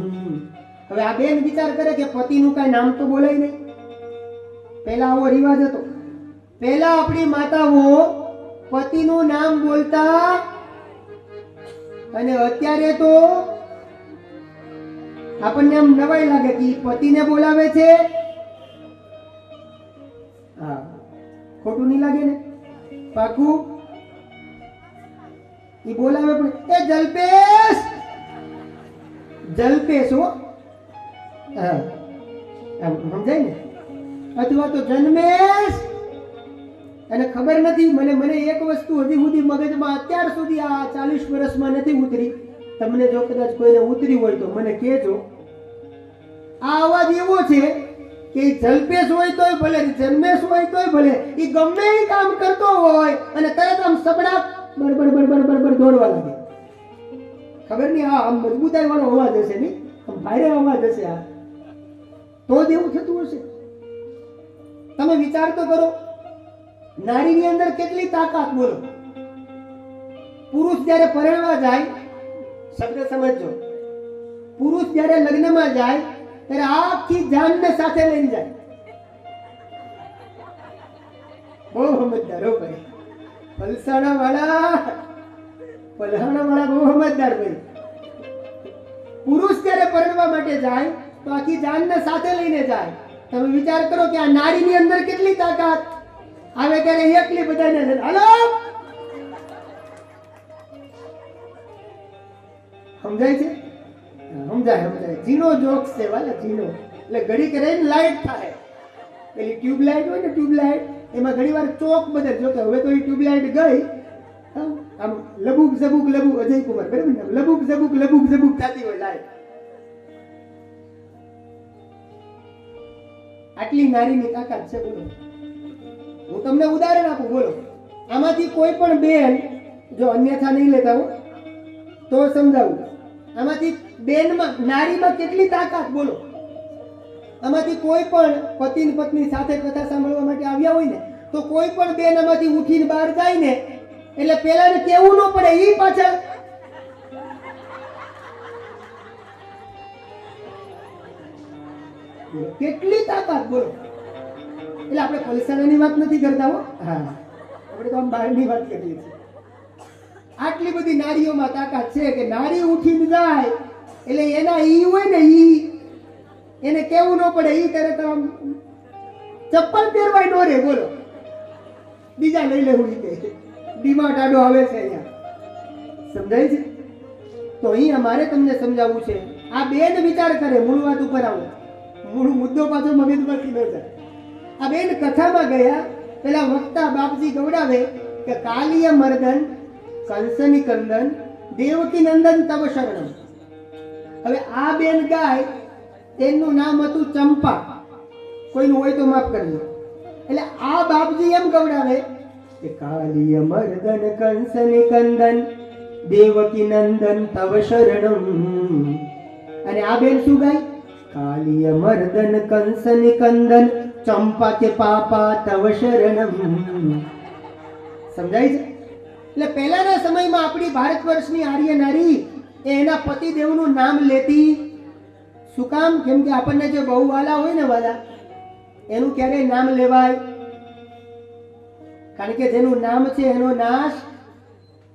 હવે આ બેન વિચાર કરે કે પતિનું કઈ નામ તો બોલાય નહીં. પહેલા આવો રિવાજ હતો. પહેલા આપણી માતાઓ પતિનું નામ બોલતા, અને અત્યારે તો આપણને એમ નવાઈ લાગે કે પતિને બોલાવે છે. હા, ખોટું નહીં લાગે ને? પાકું? ઈ બોલાવે પણ એ જલ્પેશ, જલ્પેશ હો. હા, આમ સમજાય ને? અથવા તો જન્મેશ. અને ખબર નથી, મને એક વસ્તુ હજી સુધી મગજમાં અત્યાર સુધી આ 40 વર્ષમાં નથી ઉતરી. તમને જો કદાચ કોઈને ઉતરી હોય તો મને કહેજો. આ અવાજ એવો છે કે જલ્પેશ હોય તોય ભલે, જન્મેશ હોય તોય ભલે, એ ગમે એ કામ કરતો હોય અને તરત આમ સબડા બડબડ બડબડ બડબડ દોડવા લાગે. ખબર નહીં, આમ મજબૂતાઈ વાળો અવાજ હશે નહીં, આમ ભારે અવાજ હશે. આ તો જ એવું થતું હશે. તમે વિચાર તો કરો, નારીની અંદર કેટલી તાકાત બોલો. પુરુષ જ્યારે પરણવા જાય, શબ્દ સમજજો, પુરુષ જ્યારે લગ્નમાં જાય ત્યારે આખી જાનને સાથે લઈને જાય. બહુ સમજદાર હો ભાઈ, પલસાણા વાળા બહુ સમજદાર ભાઈ. પુરુષ જ્યારે પરણવા માટે જાય તો આખી જાનને સાથે લઈને જાય. તમે વિચાર કરો કે આ નારીની અંદર કેટલી તાકાત. આવે ત્યારે એકલી બધાને હાલો. સમજાય છે? સમજાય. જીનો જોક્સ છે વાલા, જીનો. એટલે ઘડી કરે લાઈટ થાય. પેલી ટ્યુબલાઇટ હોય ને, ટ્યુબલાઇટ, એમાં ઘણી વાર ચોક બદલ. જો કે હવે તો એ ટ્યુબલાઇટ ગઈ, આમ લબુક ઝબુક લબુક, અજય કુમાર બરાબર ને, લબુક ઝબુક થતી હોય લાઈટ. આટલી નારીની તાકાત છે બોલો. હું તમને ઉદાહરણ આપું, બોલો. આમાંથી કોઈ પણ બેન, જો અન્યથા નહીં લેતા હો તો સમજાવું, આમાંથી બેનમાં, નારીમાં કેટલી તાકાત બોલો. આમાંથી કોઈ પણ પતિ ને પત્ની સાથે કથા સાંભળવા માટે આવ્યા હોય ને, તો કોઈ પણ બેન આમાંથી ઉઠીને બહાર જાય ને એટલે પેલાને કેવું ન પડે, ઈ પાછળ કેટલી તાકાત બોલો. એટલે આપણે પલસાણાની વાત નથી કરતા હો. હા, આપણે તો આમ બહારની વાત કરીએ છીએ. આટલી બધી નારીઓમાં તાકાત છે કે નારી ઉઠીને જાય એટલે એના ઈ હોય ને, ઈ એને કેવું ન પડે, ઈ તરત આમ ચપ્પલ પહેરવાય નો રે બોલો. બીજા લઈ લેવું ઈ કે ડીમાર્ટ આડો આવે છે અહીંયા. સમજાય છે? તો અહીંયા મારે તમને સમજાવવું છે. આ બેન વિચાર કરે, મૂળ વાત ઉપર આવો, મૂળ મુદ્દો પાછો મગજમાંથી ન જાય. આ બેન કથામાં ગયા, પેલા વક્તા બાપજી ગવડાવે કે કાલિય મર્દન કંસની કંદન દેવકી નંદન તવ શરણમ. હવે આ બેન ગાય, તેનું નામ હતું ચંપા. કોઈનું હોય તો માફ કરજો. એટલે આ બાપજી એમ ગવડાવે કે કાલિય મર્દન કંસની કંદન દેવકી નંદન તવ શરણમ. અને આ બેન શું ગાય? કાલિય મર્દન કંસની કંદન ચંપા કે પાપા તવ શરણમ. સમજાય છે? એટલે પહેલાના સમયમાં આપણી ભારત વર્ષની આર્ય નારી એના પતિદેવનું નામ લેતી. શું કામ? કેમ કે આપણને જે બહુ વાલા હોય ને વાલા, એનું ક્યારેય નામ લેવાય. કારણ કે જેનું નામ છે એનો નાશ.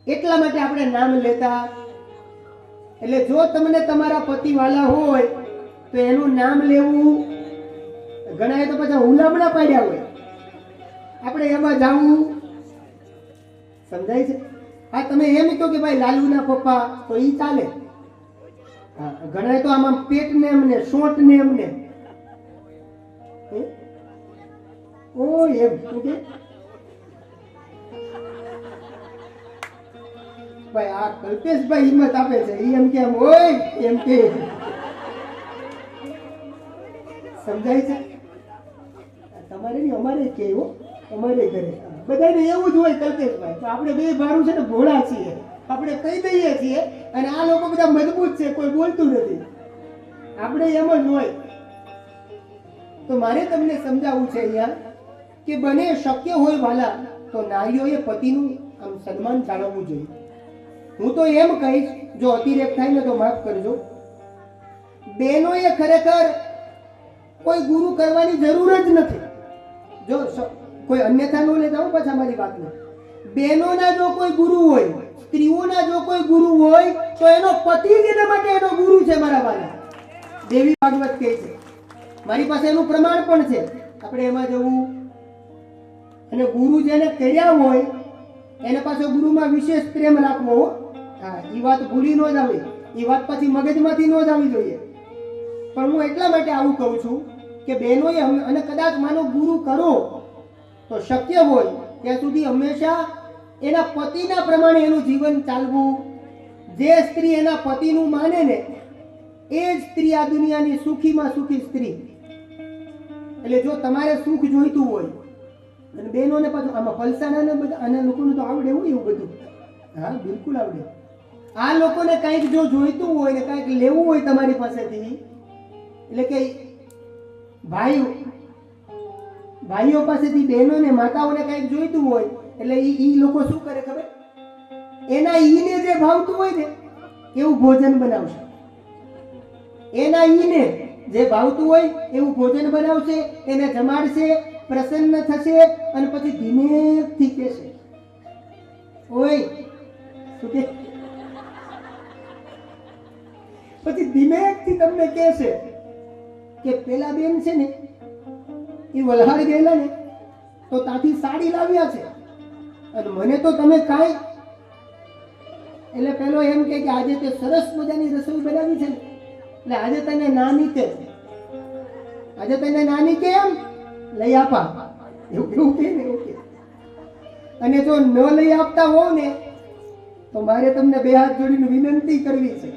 એટલા માટે આપણે નામ લેતા. એટલે જો તમને તમારા પતિ વાલા હોય તો એનું નામ લેવું. ઘણા તો પછી હુલામણા પાડ્યા હોય, આપણે એમાં જાવું. સમજાય છે? હા, તમે એમ કહો કે ભાઈ લાલુના પપ્પા, તો ઈ ચાલે. હા, ઘણા તો આમાં પેટ ને એમને, શોટ ને એમને. ઓ એમ કે ભાઈ આ કલ્પેશભાઈ હિંમત આપે છે, ઈ એમ કે એમ હોય એમ કે સમજાય છે? તમારે નહીં, અમારે કેવું, અમારે ઘરે બધાને એવું જ હોય કલ્પેશભાઈ. તો આપણે બે ભારું છે ને ભોળા છીએ, આપણે કહી દઈએ છીએ અને આ લોકો બધા મજબૂત છે, કોઈ બોલતું નથી. આપણે એમ જ હોય. તો મારે તમને સમજાવવું છે અહીંયા કે બને શક્ય હોય વાલા તો નારીઓએ પતિનું આમ સન્માન જાળવવું જોઈએ. હું તો એમ કહીશ, જો અતિરેક થાય ને તો માફ કરજો, બહેનોએ ખરેખર કોઈ ગુરુ કરવાની જરૂર જ નથી. જો કોઈ અન્યથા ન લેતા હો પાછા મારી વાતને. બહેનોના જો કોઈ ગુરુ હોય, સ્ત્રીઓના જો કોઈ ગુરુ હોય તો એનો પતિ જ એના માટે એનો ગુરુ છે મારા વાલા. દેવી ભાગવત કહે છે, મારી પાસે એનું પ્રમાણ પણ છે. આપણે એમાં જવું. અને ગુરુ જેને કર્યા હોય એને પાછો ગુરુમાં વિશેષ પ્રેમ રાખવો. હા, એ વાત ભૂલી ન જાવી, એ વાત પછી મગજમાંથી ન જાવી જોઈએ. પણ હું એટલા માટે આવું કહું છું કે બહેનોએ અને કદાચ માનો ગુરુ કરો તો શક્ય હોય ત્યાં સુધી હંમેશા એના પતિના પ્રમાણે એનું જીવન ચાલવું. જે સ્ત્રી એના પતિનું માને ને એ જ સ્ત્રી આ દુનિયાની સુખીમાં સુખી સ્ત્રી. એટલે જો તમારે સુખ જોઈતું હોય, અને બહેનોને પાછું આમાં ફલસાના ને બધા આના લોકોને તો આવડે હોય એવું બધું. હા, બિલકુલ આવડે. આ લોકોને કંઈક જો જોઈતું હોય ને કંઈક લેવું હોય તમારી પાસેથી, એટલે કે ભાઈઓ પાસેથી બહેનોને માતાઓને કંઈક જોઈતું હોય, એટલે ઈ લોકો શું કરે ખબર? એના ઈને જે ભાવતું હોય ને એવું ભોજન બનાવશે. એના ઈને જે ભાવતું હોય એવું ભોજન બનાવશે, એને જમાડશે, પ્રસન્ન થશે અને પછી ધીમેથી કહેશે, ઓય શું કે? પછી ધીમેથી તમને કહેશે કે પેલા બેન છે ને એ વલહાડ ગયેલા ને તો ત્યાંથી સાડી લાવ્યા છે અને મને તો તમે કાંઈ. એટલે પેલો એમ કે આજે તે સરસ મજાની રસોઈ બનાવી છે ને, એટલે આજે તને નાની કે, આજે તને નાની કેમ લઈ આપા, એવું કે ને, એવું કે. અને જો ન લઈ આપતા હોવ ને તો મારે તમને બે હાથ જોડીને વિનંતી કરવી છે,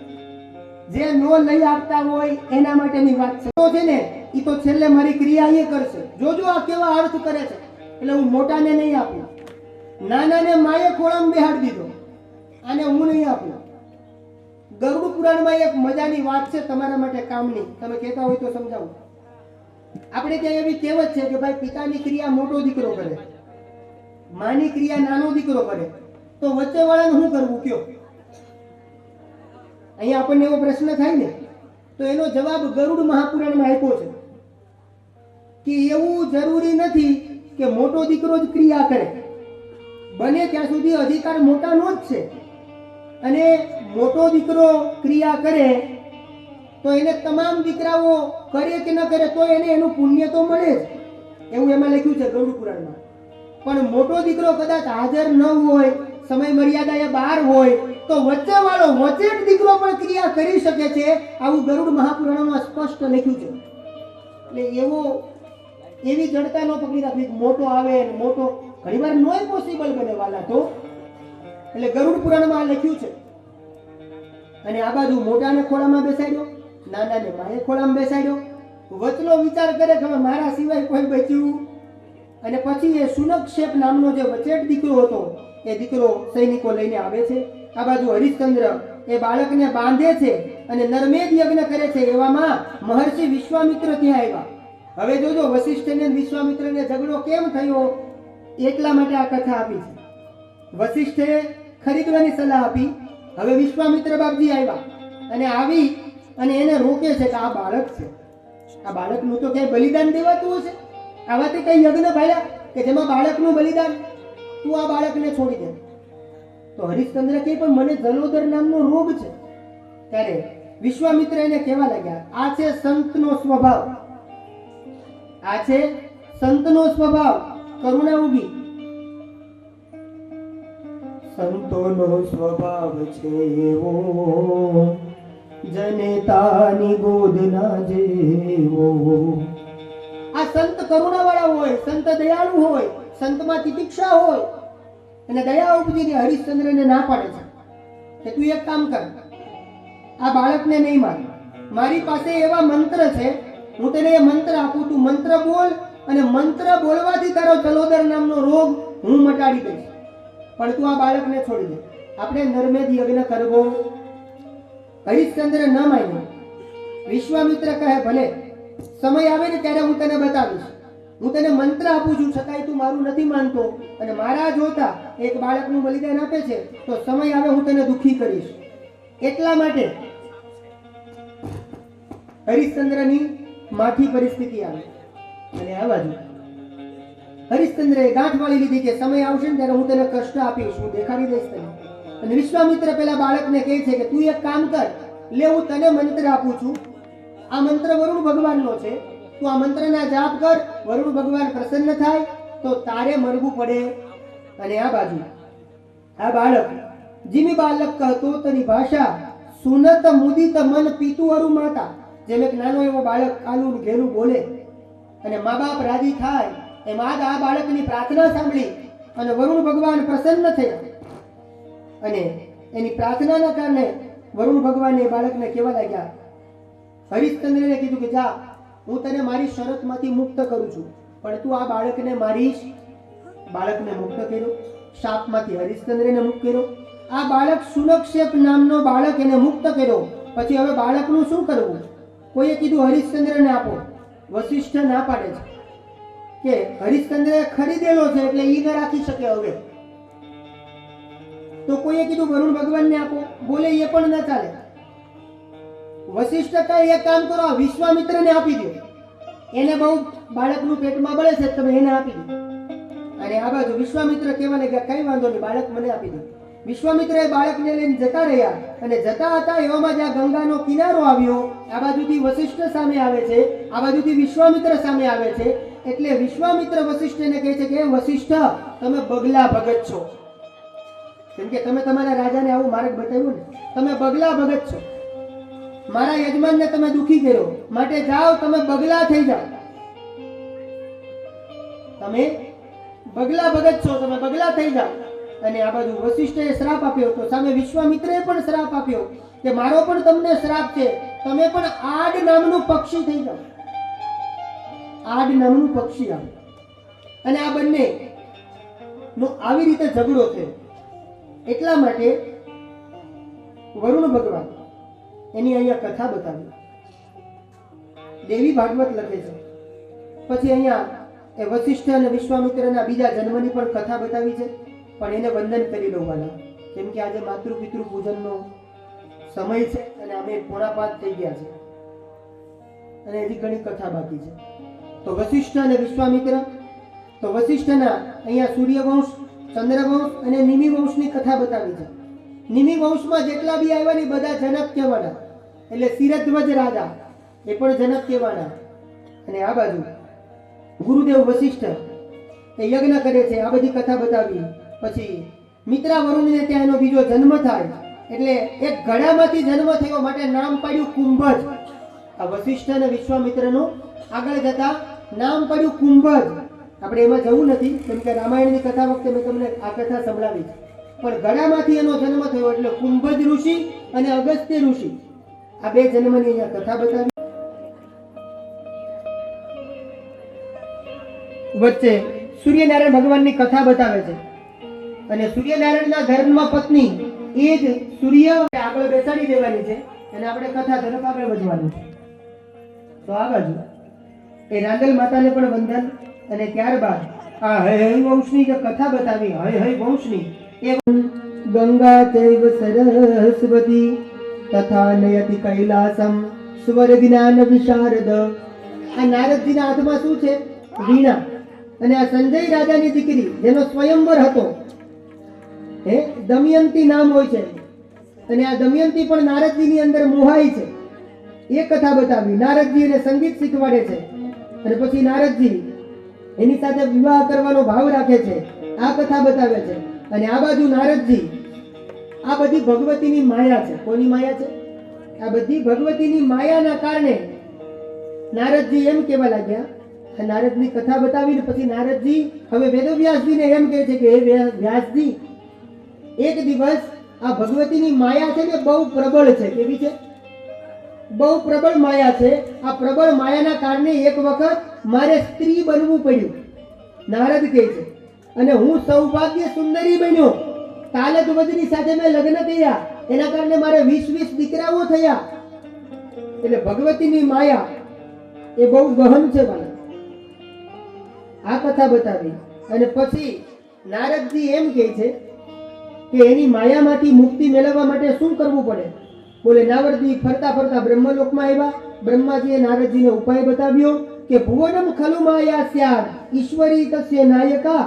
જે ન લઈ આપતા હોય એના માટેની વાત છે. તો છે ને એ તો છેલ્લે મારી ક્રિયા એ કરશે. જોજો આ કેવા અર્થ કરે છે. એટલે હું મોટાને નહીં આપું, નાનાને માએ ખોળામાં બેહાડી દીધો, આને હું નહીં આપું. ગરુડ પુરાણમાં એક મજાની વાત છે તમારા માટે કામની, તમે કહેતા હોય તો સમજાવું. આપણે ત્યાં એવી કહેવત છે કે ભાઈ પિતાની ક્રિયા મોટો દીકરો કરે, માની ક્રિયા નાનો દીકરો કરે, તો વચ્ચે વાળાને શું કરવું કયો? અહીંયા આપણને એવો પ્રશ્ન થાય ને તો એનો જવાબ ગરુડ મહાપુરાણમાં આપ્યો છે કે એવું જરૂરી નથી કે મોટો દીકરો જ ક્રિયા કરે. બને ત્યાં સુધી અધિકાર મોટાનો જ છે, અને મોટો દીકરો ક્રિયા કરે તો એને તમામ દીકરાઓ કરે કે ન કરે તો એને એનું પુણ્ય તો મળે જ, એવું એમાં લખ્યું છે ગરુડ પુરાણમાં. પણ મોટો દીકરો કદાચ હાજર ન હોય, સમય મર્યાદા એ બહાર હોય તો વચ્ચે વાળો વચેટ દીકરો પણ ક્રિયા કરી શકે છે, આવું ગરુડ મહાપુરાણમાં સ્પષ્ટ લખ્યું છે. એટલે એવી જડતા ન પકડી રાખવી મોટો આવે ને મોટો ઘણીવાર નોય પોસિબલ બને વાલા તો. એટલે ગરુડ પુરાણમાં લખ્યું છે. અને આ બાજુ મોટાને ખોળામાં બેસાડ્યો, નાનાને માએ ખોળામાં બેસાડ્યો, વચલો વિચાર કરે કે મારા સિવાય કોઈ બચ્યું. અને પછી એ સુનક્ષેપ નામનો જે વચેટ દીકરો હતો એ દીકરો સૈનિકો લઈને આવે છે. આ બાજુ હરિશ્ચંદ્ર એ બાળકને બાંધે છે અને નર્મેદ યજ્ઞ કરે છે. એવામાં મહર્ષિ વિશ્વામિત્ર ત્યાં આવ્યા. હવે જોજો વશિષ્ઠને વિશ્વામિત્રને ઝઘડો કેમ થયો એટલા માટે આ કથા આપી છે. વશિષ્ઠે ખરીદવાની સલાહ આપી, હવે વિશ્વામિત્ર બાપજી આવ્યા અને આવી અને એને રોકે છે કે આ બાળક છે, આ બાળકનું તો ક્યાંય બલિદાન દેવાતું હશે, આવા તે કઈ યજ્ઞ ભાડ્યા કે જેમાં બાળકનું બલિદાન, તું આ બાળકને છોડી દે. તો હરિશ્ચંદ્ર કહે પણ મને જલોદર નામનો રોગ છે. ત્યારે વિશ્વામિત્ર એને કહેવા લાગ્યા, આ છે સંતનો સ્વભાવ, આ છે સંતનો સ્વભાવ, કરુણા ઉગી. સંતોનો સ્વભાવ છે એવો, જનેતાની ગોદના જેવો. આ સંત કરુણા વાળા હોય, સંત દયાળુ હોય, સંતમાં તિતિક્ષા હોય અને દયા ઉપજીને હરિશ્ચંદ્રને ના પાડે છે કે તું એક કામ કર, આ બાળકને નહીં માર, મારી પાસે એવા મંત્ર છે, હું તને એ મંત્ર આપું, તું મંત્ર બોલ અને મંત્ર બોલવાથી તારો જલોદર નામનો રોગ હું મટાડી દઈશ, પણ તું આ બાળકને છોડી દે. આપણે નર્મેદ યજ્ઞ કરવો. હરિશ્ચંદ્ર ન માન્યો. વિશ્વામિત્ર કહે ભલે, સમય આવે ને ત્યારે હું તને બતાવીશ. હું તને મંત્ર આપું છું, છતાંય તું મારું નથી માનતો અને મારા જોતા એક બાળકનું બલિદાન આપે છે, તો સમય આવે હું તને દુઃખી કરીશ. એટલા માટે હરિશ્ચંદ્રની માઠી પરિસ્થિતિ આવી અને આ બાજુ હરિશ્ચંદ્રએ ગાંઠ વાળી લીધી કે સમય આવશે ને ત્યારે હું તને કષ્ટ આપીશ, હું દેખાડી દઈશ તને. અને વિશ્વામિત્ર પેલા બાળકને કહે છે કે તું એક કામ કર, લે હું તને મંત્ર આપું છું. આ મંત્ર વરુણ ભગવાનનો છે, તું આ મંત્રના જાપ કર, વરુણ ભગવાન પ્રસન્ન થાય તો તારે મરવું પડે. અને આ બાજુ આ બાળક જીમી બાલક કહતો તની ભાષા સુનત મુદિત મન પીતુ અરુ માતા. જેમ એક નાનો એવો બાળક કાલું ઘેરું બોલે અને મા બાપ રાજી થાય, એમાં જ આ બાળકની પ્રાર્થના સાંભળી અને વરુણ ભગવાન પ્રસન્ન થયા. અને એની પ્રાર્થનાના કારણે વરુણ ભગવાન એ બાળકને કહેવા લાગ્યા, હરિશ્ચંદ્રને કીધું કે જા, હું તને મારી શરતમાંથી મુક્ત કરું છું, પણ તું આ બાળકને મારીશ. બાળકને મુક્ત કર્યો, શાપમાંથી હરિશ્ચંદ્રને મુક્ત કર્યો. આ બાળક સુનક્ષેપ નામનો બાળક એને મુક્ત કર્યો. પછી હવે બાળકનું શું કરવું? કોઈએ કીધું હરિશ્ચંદ્રને આપો. વશિષ્ઠ ના પાડે છે કે હરિશ્ચંદ્રએ ખરીદેલો છે એટલે ઈ ન રાખી શકે હવે. તો કોઈએ કીધું વરુણ ભગવાનને આપો, બોલે એ પણ ન ચાલે. વશિષ્ઠ કહે એક કામ કરો, વિશ્વામિત્રને આપી દો, એને બહુ બાળકનું પેટમાં બળે છે, તમે એને આપી દો. અને આ બાજુ વિશ્વામિત્ર કહેવા લાગ્યા કઈ વાંધો નહીં, બાળક મને આપી દો. વિશ્વામિત્રએ બાળકને લઈને જતા રહ્યા અને જતા હતા એવામાં જ્યાં ગંગાનો કિનારો આવ્યો, આ બાજુથી વશિષ્ઠ સામે આવે છે, આ બાજુથી વિશ્વામિત્ર સામે આવે છે. એટલે વિશ્વામિત્ર વશિષ્ઠને કહે છે કે વશિષ્ઠ, તમે બગલા ભગત છો, કેમ કે તમે તમારા રાજાને આવો માર્ગ બતાવ્યો ને, તમે બગલા ભગત છો, મારા યજમાનને તમે દુખી કર્યો, માટે જાઓ તમે બગલા થઈ જાઓ. તમે બગલા ભગત છો, તમે બગલા થઈ જાઓ. અને આ બાજુ વશિષ્ઠએ શ્રાપ આપ્યો, તો સામે વિશ્વામિત્રએ પણ શ્રાપ આપ્યો કે મારો પણ તમને શ્રાપ છે, તમે પણ આડ નામનું પક્ષી થઈ જાઓ. આડ નામનું પક્ષી આવે. અને આ બંને નો આવી રીતે ઝઘડો થયો. એટલા માટે વરુણ ભગવાન એની અહીંયા કથા બતાવી. દેવી ભાગવત લખે છે. પછી અહીંયા એ વશિષ્ઠ અને વિશ્વામિત્રના બીજા જન્મની પણ કથા બતાવી છે. પણ એને વંદન કરી લઉં વાલા, કેમ કે આજે માતૃ પિતૃ પૂજનનો સમય છે અને અમે 4:45 થઈ ગયા છે અને હજી ઘણી કથા બાકી છે. તો વશિષ્ઠ અને વિશ્વામિત્ર, તો વશિષ્ઠના અહીંયા સૂર્યવંશ, ચંદ્રવંશ અને નિમિ વંશની કથા બતાવી છે. નિમિ વંશમાં જેટલા બી આવ્યા ને બધા જનક કહેવાના, એટલે શિરધ્વજ રાજા એ પણ જનક કહેવાના. અને આ બાજુ ગુરુદેવ વશિષ્ઠ એ યજ્ઞ કરે છે, આ બધી કથા બતાવી. પછી મિત્રા વરુણને ત્યાં એનો બીજો જન્મ થાય, એટલે એક ઘડામાંથી જન્મ થયો માટે નામ પાડ્યું કુંભજ. આ વશિષ્ઠ અને વિશ્વામિત્રનું આગળ જતા નામ પડ્યું કુંભજ. આપણે એમાં જવું નથી, કેમ કે રામાયણની કથા વખતે મેં તમને આ કથા સંભળાવી છે. પણ ગળામાંથી એનો જન્મ થયો એટલે કુંભજ ઋષિ અને અગસ્ત્ય ઋષિ, આ બે જન્મની અહીંયા કથા બતાવી. વચ્ચે સૂર્યનારાયણ ભગવાનની કથા બતાવે છે. અને સૂર્યનારાયણના ધર્મમાં પત્ની એ જ સૂર્ય આગળ બેસાડી દેવાની છે અને આપણે કથા તરફ આગળ વધવાનું છે. તો આ બાજુ એ રાંદલ માતાને પણ વંદન. અને ત્યારબાદ આ હય વંશની જે કથા બતાવી, હય વંશની, એ ગંગા ચૈવ સરસ્વતી તથા નયતિ કૈલાસમ સ્વર જ્ઞાન વિશારદ. આ નારદજીના હાથમાં શું છે? વીણા. અને આ સંજય રાજાની દીકરી જેનો સ્વયંવર હતો, દમયંતી નામ હોય છે, અને આ દમયંતી પણ નારદજીની અંદર મોહાઈ છે. એ કથા બતાવી. નારદજી એને સંગીત શીખવાડે છે અને પછી નારદજી એની સાથે વિવાહ કરવાનો ભાવ રાખે છે. આ કથા બતાવે છે. અને આ બાજુ નારદજી, આ બધી ભગવતીની માયા છે. કોની માયા છે? આ બધી ભગવતીની માયાના કારણે નારદજી એમ કહેવા લાગ્યા. આ નારદની કથા બતાવીને પછી નારદજી હવે વેદવ્યાસજીને એમ કહે છે કે હે વ્યાસજી, એક દિવસ આ ભગવતીની માયા છે ને બહુ પ્રબળ છે. કેવી છે? બહુ પ્રબળ માયા છે. આ પ્રબળ માયાના કારણે એક વખત મારે સ્ત્રી બનવું પડ્યું. નારદ કહે છે અને હું સૌભાગ્ય સુંદરી બન્યો. તાલત વજની સાથે મેં લગ્ન કર્યા, એના કારણે મારે 20 દીકરાઓ થયા. એટલે ભગવતીની માયા એ બહુ ગહન છે વાલા. આ કથા બતાવી અને પછી નારદજી એમ કહે છે કે એની માયામાંથી મુક્તિ મેળવવા માટે શું કરવું પડે. બોલે નારદજી ફરતા ફરતા બ્રહ્મલોકમાં આવ્યા. બ્રહ્માજીએ નારદજીને ઉપાય બતાવ્યો કે ભુવનમ ખલુ માયા સ્યાદ ઈશ્વરી તસ્ય નાયકા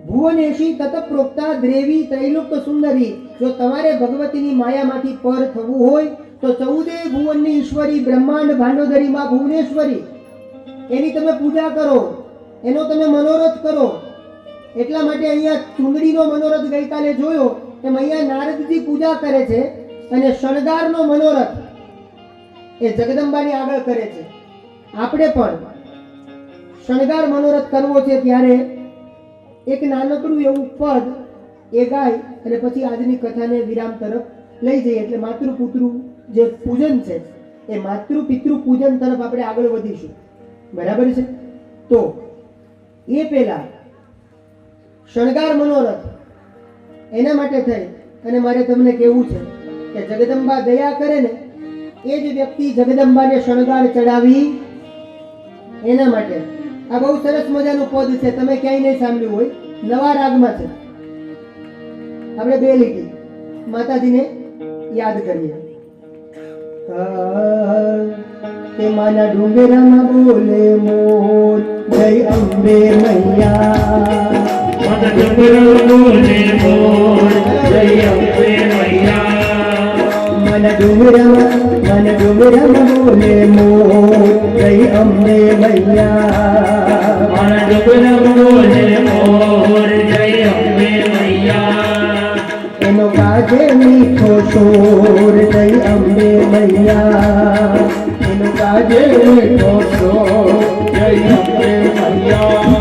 ભુવનેશી તત પ્રોક્તા દ્રેવી ત્રૈલોક્ય સુંદરી. જો તમારે ભગવતીની માયામાંથી પર થવું હોય તો 14 ભુવનની ઈશ્વરી બ્રહ્માંડ ભાંડોદરીમાં ભુવનેશ્વરી એની તમે પૂજા કરો, એનો તમે મનોરથ કરો. એટલા માટે અહીંયા ચુંદડીનો મનોરથ ગઈકાલે જોયો એમ અહીંયા નારદજી પૂજા કરે છે અને શણગારનો મનોરથ એ જગદંબાની આગળ કરે છે. આપણે પણ શણગાર મનોરથ કરવો છે ત્યારે એક નાનકડું એવું પદ એ ગાય અને પછી આજની કથાને વિરામ તરફ લઈ જઈએ. એટલે માતૃપિતૃ જે પૂજન છે એ માતૃપિતૃ પૂજન તરફ આપણે આગળ વધીશું. બરાબર છે? તો એ પહેલા શણગાર મનોરથ એના માટે થઈ અને મારે તમને કહેવું છે કે જગદંબા દયા કરે ને એ જ વ્યક્તિ જગદંબાને શણગાર ચડાવી એના માટે. આ બહુ સરસ મજાનું પદ છે, તમે ક્યાંય નહીં સાંભળ્યું હોય. નવા રાગમાં છે. આપણે 2 લીટી માતાજીને યાદ કરીએ. તે માના ડુંગરામાં બોલે મોર જય અંબે મૈયા. માતા ડુંગરામાં બોલે મોર જય અંબે મૈયા. માના ડુંગરામાં બોલે મોર જય અંબે મૈયા. મારા ડુંગરામાં બોલે મોર જય અંબે મૈયા. એનો ગાજે મીઠો શોર જય અંબે મૈયા. એનો ગાજે મીઠો શોર જય અંબે મૈયા.